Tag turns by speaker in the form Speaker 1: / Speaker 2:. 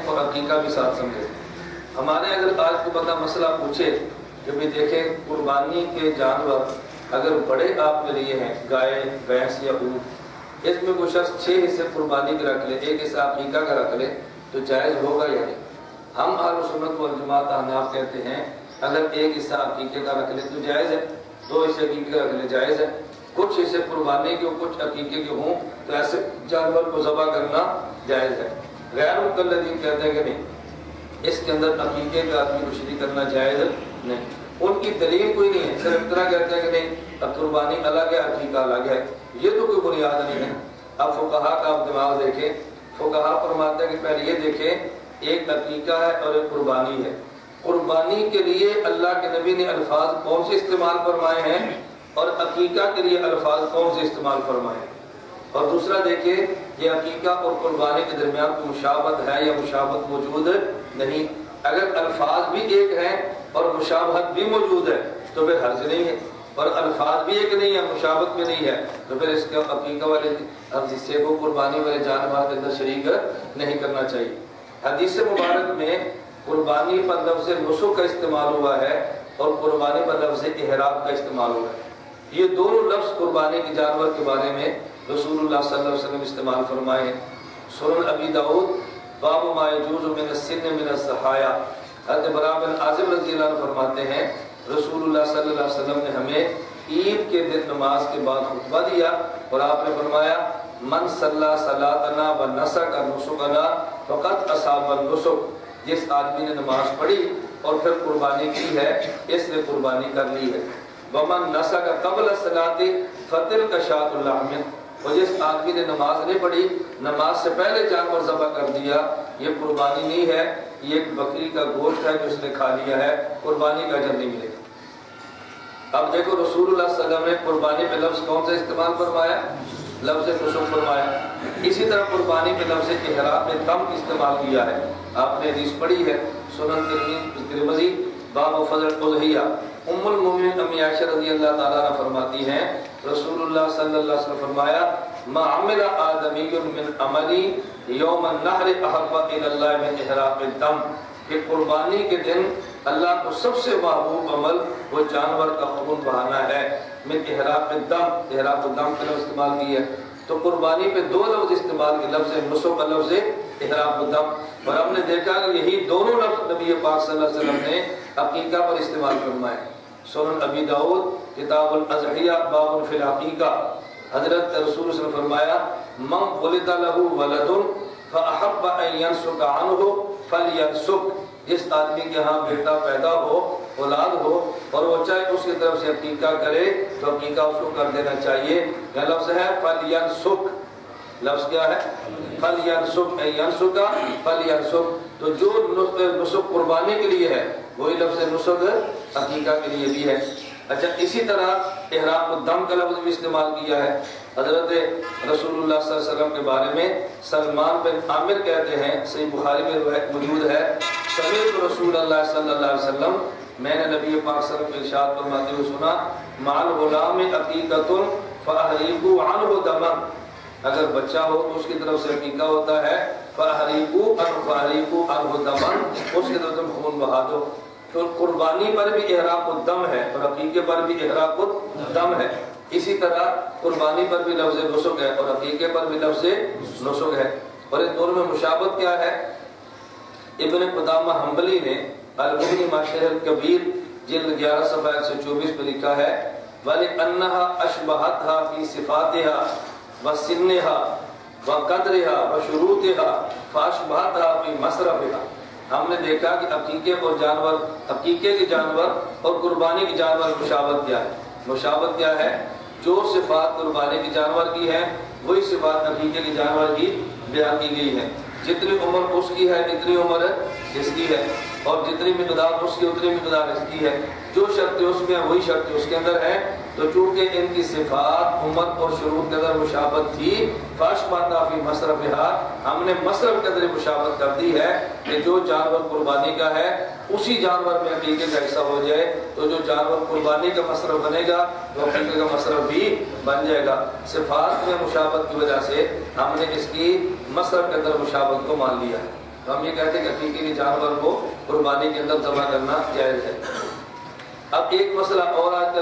Speaker 1: اور عقیقہ بھی ساتھ سمجھے۔ ہمارے اگر آج کو بندہ مسئلہ پوچھے کہ بھی دیکھیں قربانی کے جانور اگر بڑے آپ کے لیے ہیں، گائے، بھینس یا اونٹ، اس میں کوئی شخص 6 حصے قربانی کے رکھ لے، 1 حصہ عقیقہ کا رکھ لے تو جائز ہوگا یا نہیں؟ ہم اہل سنت والجماعت احناف کہتے ہیں اگر 1 حصہ عقیقے کا رکھ لے تو جائز ہے، 2 حصے عقیقے کا رکھ لے جائز ہے، کچھ حصے قربانی کے کچھ عقیقے کے ہوں تو ایسے جانور کو ذبح کرنا جائز ہے۔ غیر مقلدین کہتے ہیں کہ نہیں، اس کے اندر عقیقے کا آدمی کو شریک کرنا جائز نہیں، ان کی دلیل کوئی نہیں ہے، صرف اتنا کہتے ہیں کہ نہیں قربانی الگ ہے عقیقہ الگ ہے، یہ تو کوئی بنیاد نہیں ہے۔ اب فقہا کا آپ دماغ دیکھیں، فقہا فرماتے ہیں کہ پہلے یہ دیکھیں ایک عقیقہ ہے اور ایک قربانی ہے، قربانی کے لیے اللہ کے نبی نے الفاظ کون سے استعمال فرمائے ہیں اور عقیقہ کے لیے الفاظ کون سے استعمال فرمائے ہیں، اور دوسرا دیکھیں یہ عقیقہ اور قربانی کے درمیان کوئی مشابہت ہے یا مشابہت موجود نہیں، اگر الفاظ بھی ایک ہیں اور مشابہت بھی موجود ہے تو پھر حرج نہیں ہے، اور الفاظ بھی ایک نہیں ہے مشابہت بھی نہیں ہے تو پھر اس کے عقیقہ والے حصے کو قربانی والے جانور کے اندر شریک نہیں کرنا چاہیے۔ حدیث مبارک میں قربانی پر لفظ نسک کا استعمال ہوا ہے اور قربانی پر لفظ احرام کا استعمال ہوا ہے، یہ دونوں لفظ قربانی کے جانور کے بارے میں رسول اللہ صلی اللہ علیہ وسلم استعمال فرمائے ہیں۔ سنن ابی داؤد باب ما یجوز من السن من الضحایا، حضرت براء بن عازب رضی اللہ عنہ فرماتے ہیں رسول اللہ صلی اللہ علیہ وسلم نے ہمیں عید کے دن نماز کے بعد خطبہ دیا اور آپ نے فرمایا من صلی صلاتنا و نسک نسکنا فقط اصاب النسک، جس آدمی نے نماز پڑھی اور پھر قربانی کی ہے اس نے قربانی کر لی ہے۔ ومن نسک قبل الصلاۃ فتلک شاۃ اللحم، اور جس آدمی نے نماز نہیں پڑھی نماز سے پہلے جانور ذبح کر دیا یہ قربانی نہیں ہے، یہ ایک بکری کا گوشت ہے جو اس نے کھا لیا ہے، قربانی کا اجر نہیں ملے گا۔ اب دیکھو رسول اللہ صلی اللہ علیہ وسلم نے قربانی پہ لفظ کون سا استعمال فرمایا؟ لفظ نسک فرمایا۔ اسی طرح قربانی پہ لفظ احرام میں دم استعمال کیا ہے، آپ نے حدیث پڑھی ہے سنن ترمذی باب فضل الاضحیہ، ام المومنین امی عائشہ رضی اللہ تعالیٰ عنہ فرماتی ہیں رسول اللہ صلی اللہ علیہ وسلم فرمایا ما عمل آدمی من عملی یوم النحر احب الی اللہ من احراق الدم، کہ قربانی کے دن اللہ کو سب سے محبوب عمل وہ جانور کا خون بہانا ہے، من احراق الدم، احراق الدم کا لفظ استعمال کیا ہے، تو قربانی پہ 2 لفظ استعمال کیے، لفظ نسک کا لفظ احراق الدم، اور ہم نے دیکھا کہ یہی دونوں لفظ نبی پاک صلی اللہ علیہ وسلم نے عقیقہ پر استعمال فرمائے۔ سنن ابی داؤد کتاب الاضحیہ باب فی العقیقہ، حضرت رسول صلی اللہ علیہ وسلم فرمایا من ولد له ولد فاحب ان ينسك عنه فلينسك، جس آدمی کے ہاں بیٹا پیدا ہو اولاد ہو اور وہ چاہے اس کی طرف سے عقیقہ کرے تو عقیقہ اس کو کر دینا چاہیے۔ یہ لفظ ہے فلینسک، لفظ کیا ہے؟ فلینسک، ینسک فلینسک، تو جو نسک قربانی کے لیے ہے وہی لفظ نسک عقیقہ کے لیے بھی ہے۔ اچھا اسی طرح احراق الدم کا لفظ بھی استعمال کیا ہے۔ حضرت رسول اللہ صلی اللہ علیہ وسلم کے بارے میں سلمان بن عامر کہتے ہیں، صحیح بخاری میں روایت موجود ہے، سمعت رسول اللہ صلی اللہ علیہ وسلم، میں نے نبی پاک صلی اللہ علیہ وسلم ارشاد فرماتے ہوئے سنا مع الغلام عقیقۃ فاحریقوا عنہ دما، اگر بچہ ہو تو اس کی طرف سے عقیقہ ہوتا ہے، فاحریقوا عنہ دما، اس کی طرف سے خون بہا دو۔ تو قربانی پر بھی احراق الدم ہے اور عقیقے پر بھی احراق الدم ہے، اسی طرح قربانی پر بھی لفظ نسک ہے اور عقیقے پر بھی لفظ نسک ہے، اور ان دونوں میں مشابہت کیا ہے؟ ابن قدامہ حنبلی نے المغنی ما شرح الکبیر جلد 11 صفحہ 124 پہ لکھا ہے وَلِأَنَّهَا أَشْبَهَتْهَا فِي صِفَاتِهَا وَسِنِّهَا وَقَدْرِهَا وَشُرُوطِهَا فَأَشْبَهَتْهَا فِي مَصْرَفِهَا۔ ہم نے دیکھا کہ عقیقے اور جانور، عقیقے کے جانور اور قربانی کے جانور مشابہت کیا ہے؟ مشابہت کیا ہے؟ جو صفات قربانی کے جانور کی ہے وہی صفات عقیقے کے جانور کی بیان کی گئی ہے، جتنی عمر اس کی ہے اتنی عمر اس کی ہے، اور جتنی مقدار اس کی اتنی مقدار اس کی ہے، جو شرطیں اس میں ہیں وہی شرطیں اس کے اندر ہیں، تو چونکہ ان کی صفات عمر اور شروط کے اندر مشابہت تھی فاشبہتھا فی مصرفہا، ہم نے مصرف کے اندر مشابہت کر دی ہے کہ جو جانور قربانی کا ہے اسی جانور میں عقیقے کا حصہ ہو جائے، تو جو جانور قربانی کا مصرف بنے گا تو عقیقے کا مصرف بھی بن جائے گا۔ صفات میں مشابہت کی وجہ سے ہم نے اس کی مصرف کے اندر مشابہت کو مان لیا ہے۔ تو ہم یہ کہتے ہیں کہ عقیقے کے جانور کو قربانی کے اندر ذبح کرنا جائز ہے۔ اب ایک مسئلہ اور آج کل